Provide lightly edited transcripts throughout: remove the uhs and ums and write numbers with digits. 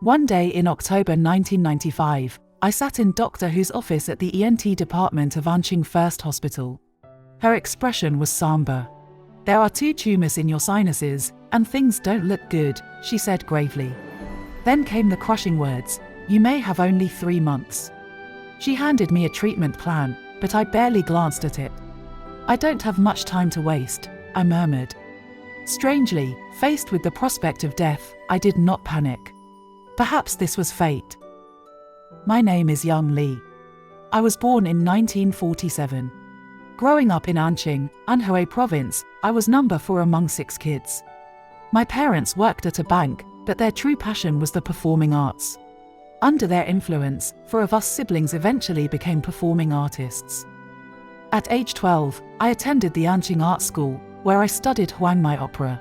One day in October 1995, I sat in Doctor Who's office at the ENT department of Anqing First Hospital. Her expression was somber. "There are 2 tumors in your sinuses, and things don't look good," she said gravely. Then came the crushing words, "You may have only 3 months." She handed me a treatment plan, but I barely glanced at it. "I don't have much time to waste," I murmured. Strangely, faced with the prospect of death, I did not panic. Perhaps this was fate. My name is Young Lee. I was born in 1947. Growing up in Anqing, Anhui province, I was number 4 among 6 kids. My parents worked at a bank, but their true passion was the performing arts. Under their influence, 4 of us siblings eventually became performing artists. At age 12, I attended the Anqing Art School, where I studied Huangmei opera.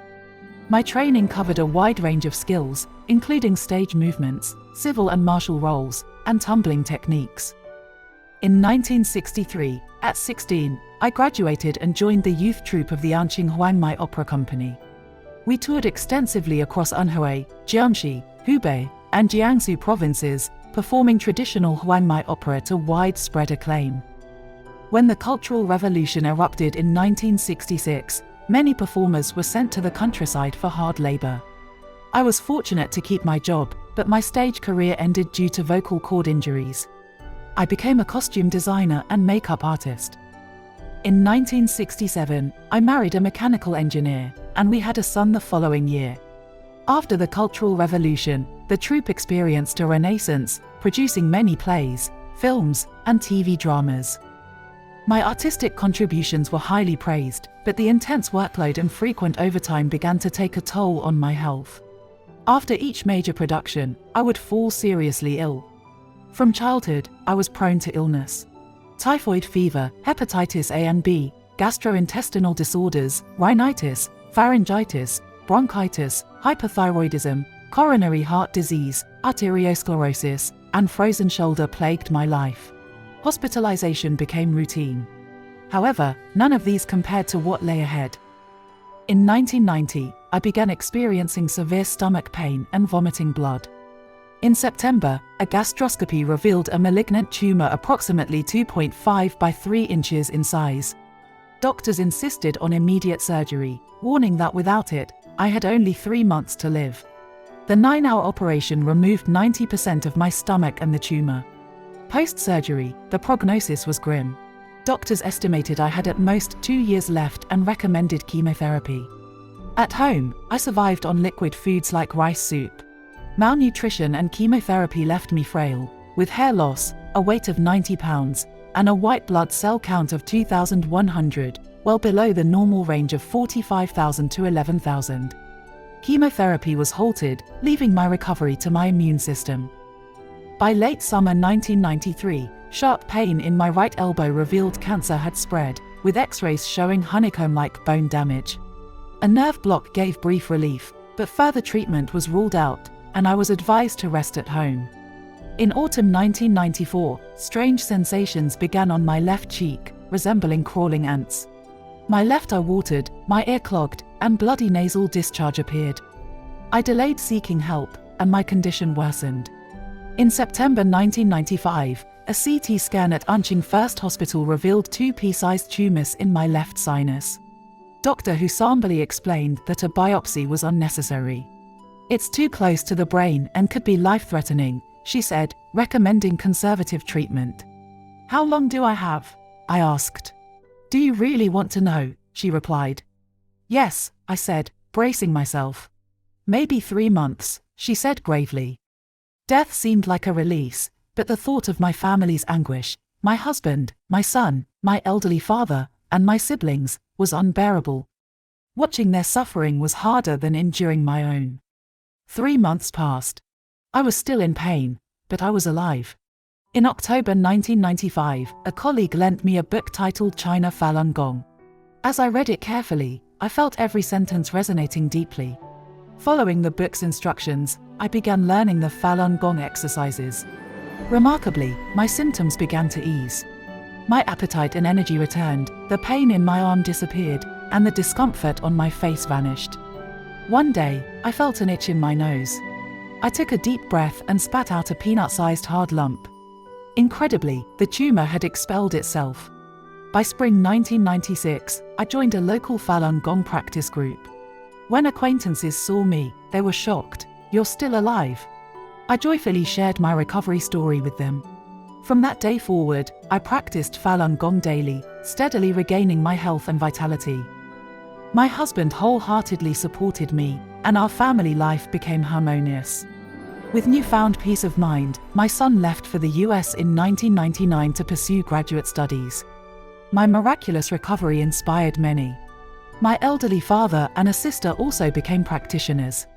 My training covered a wide range of skills, including stage movements, civil and martial roles, and tumbling techniques. In 1963, at 16, I graduated and joined the youth troupe of the Anqing Huangmei Opera Company. We toured extensively across Anhui, Jiangxi, Hubei, and Jiangsu provinces, performing traditional Huangmei opera to widespread acclaim. When the Cultural Revolution erupted in 1966, many performers were sent to the countryside for hard labor. I was fortunate to keep my job, but my stage career ended due to vocal cord injuries. I became a costume designer and makeup artist. In 1967, I married a mechanical engineer, and we had a son the following year. After the Cultural Revolution, the troupe experienced a renaissance, producing many plays, films, and TV dramas. My artistic contributions were highly praised, but the intense workload and frequent overtime began to take a toll on my health. After each major production, I would fall seriously ill. From childhood, I was prone to illness. Typhoid fever, hepatitis A and B, gastrointestinal disorders, rhinitis, pharyngitis, bronchitis, hypothyroidism, coronary heart disease, arteriosclerosis, and frozen shoulder plagued my life. Hospitalization became routine. However, none of these compared to what lay ahead. In 1990, I began experiencing severe stomach pain and vomiting blood. In September, a gastroscopy revealed a malignant tumor approximately 2.5 by 3 inches in size. Doctors insisted on immediate surgery, warning that without it, I had only 3 months to live. The 9-hour operation removed 90% of my stomach and the tumor. Post-surgery, the prognosis was grim. Doctors estimated I had at most 2 years left and recommended chemotherapy. At home, I survived on liquid foods like rice soup. Malnutrition and chemotherapy left me frail, with hair loss, a weight of 90 pounds, and a white blood cell count of 2,100, well below the normal range of 45,000 to 11,000. Chemotherapy was halted, leaving my recovery to my immune system. By late summer 1993, sharp pain in my right elbow revealed cancer had spread, with x-rays showing honeycomb-like bone damage. A nerve block gave brief relief, but further treatment was ruled out, and I was advised to rest at home. In autumn 1994, strange sensations began on my left cheek, resembling crawling ants. My left eye watered, my ear clogged, and bloody nasal discharge appeared. I delayed seeking help, and my condition worsened. In September 1995, a CT scan at Anqing First Hospital revealed 2 pea-sized tumors in my left sinus. Dr. Hu somberly explained that a biopsy was unnecessary. "It's too close to the brain and could be life-threatening," she said, recommending conservative treatment. "How long do I have?" I asked. "Do you really want to know?" she replied. "Yes," I said, bracing myself. "Maybe 3 months," she said gravely. Death seemed like a release, but the thought of my family's anguish, my husband, my son, my elderly father, and my siblings, was unbearable. Watching their suffering was harder than enduring my own. 3 months passed. I was still in pain, but I was alive. In October 1995, a colleague lent me a book titled China Falun Gong. As I read it carefully, I felt every sentence resonating deeply. Following the book's instructions, I began learning the Falun Gong exercises. Remarkably, my symptoms began to ease. My appetite and energy returned, the pain in my arm disappeared, and the discomfort on my face vanished. One day, I felt an itch in my nose. I took a deep breath and spat out a peanut-sized hard lump. Incredibly, the tumor had expelled itself. By spring 1996, I joined a local Falun Gong practice group. When acquaintances saw me, they were shocked. "You're still alive?" I joyfully shared my recovery story with them. From that day forward, I practiced Falun Gong daily, steadily regaining my health and vitality. My husband wholeheartedly supported me, and our family life became harmonious. With newfound peace of mind, my son left for the US in 1999 to pursue graduate studies. My miraculous recovery inspired many. My elderly father and a sister also became practitioners.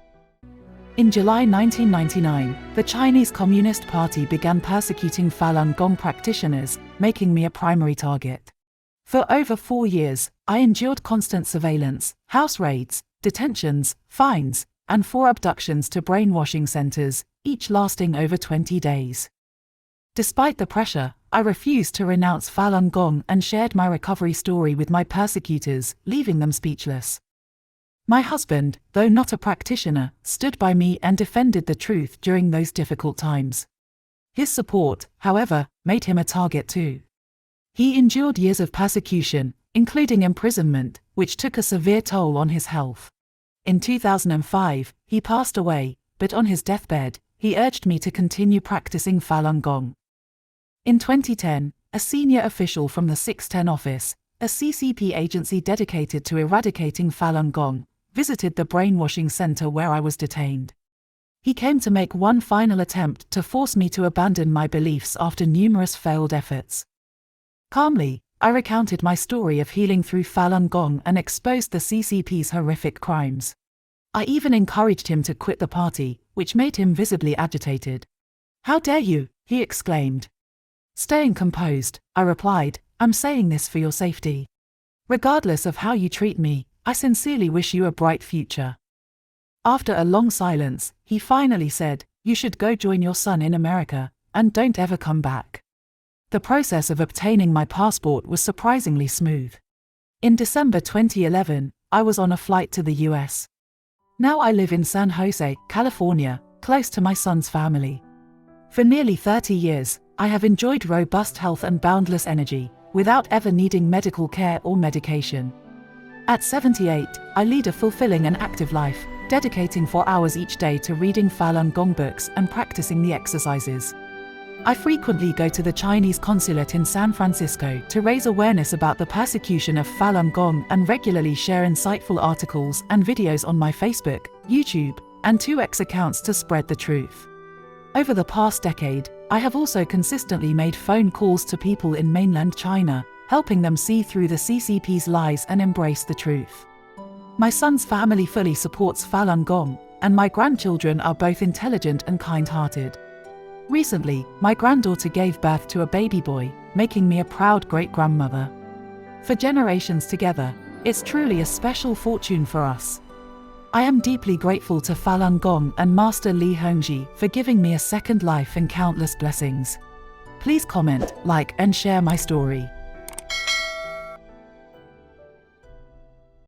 In July 1999, the Chinese Communist Party began persecuting Falun Gong practitioners, making me a primary target. For over 4 years, I endured constant surveillance, house raids, detentions, fines, and 4 abductions to brainwashing centers, each lasting over 20 days. Despite the pressure, I refused to renounce Falun Gong and shared my recovery story with my persecutors, leaving them speechless. My husband, though not a practitioner, stood by me and defended the truth during those difficult times. His support, however, made him a target too. He endured years of persecution, including imprisonment, which took a severe toll on his health. In 2005, he passed away, but on his deathbed, he urged me to continue practicing Falun Gong. In 2010, a senior official from the 610 office, a CCP agency dedicated to eradicating Falun Gong, visited the brainwashing center where I was detained. He came to make one final attempt to force me to abandon my beliefs after numerous failed efforts. Calmly, I recounted my story of healing through Falun Gong and exposed the CCP's horrific crimes. I even encouraged him to quit the party, which made him visibly agitated. "How dare you?" he exclaimed. Staying composed, I replied, "I'm saying this for your safety. Regardless of how you treat me, I sincerely wish you a bright future." After a long silence, he finally said, "You should go join your son in America, and don't ever come back." The process of obtaining my passport was surprisingly smooth. In December 2011, I was on a flight to the US. Now I live in San Jose, California, close to my son's family. For nearly 30 years, I have enjoyed robust health and boundless energy, without ever needing medical care or medication. At 78, I lead a fulfilling and active life, dedicating 4 hours each day to reading Falun Gong books and practicing the exercises. I frequently go to the Chinese consulate in San Francisco to raise awareness about the persecution of Falun Gong and regularly share insightful articles and videos on my Facebook, YouTube, and 2X accounts to spread the truth. Over the past decade, I have also consistently made phone calls to people in mainland China, helping them see through the CCP's lies and embrace the truth. My son's family fully supports Falun Gong, and my grandchildren are both intelligent and kind-hearted. Recently, my granddaughter gave birth to a baby boy, making me a proud great-grandmother. For generations together, it's truly a special fortune for us. I am deeply grateful to Falun Gong and Master Li Hongji for giving me a second life and countless blessings. Please comment, like, and share my story.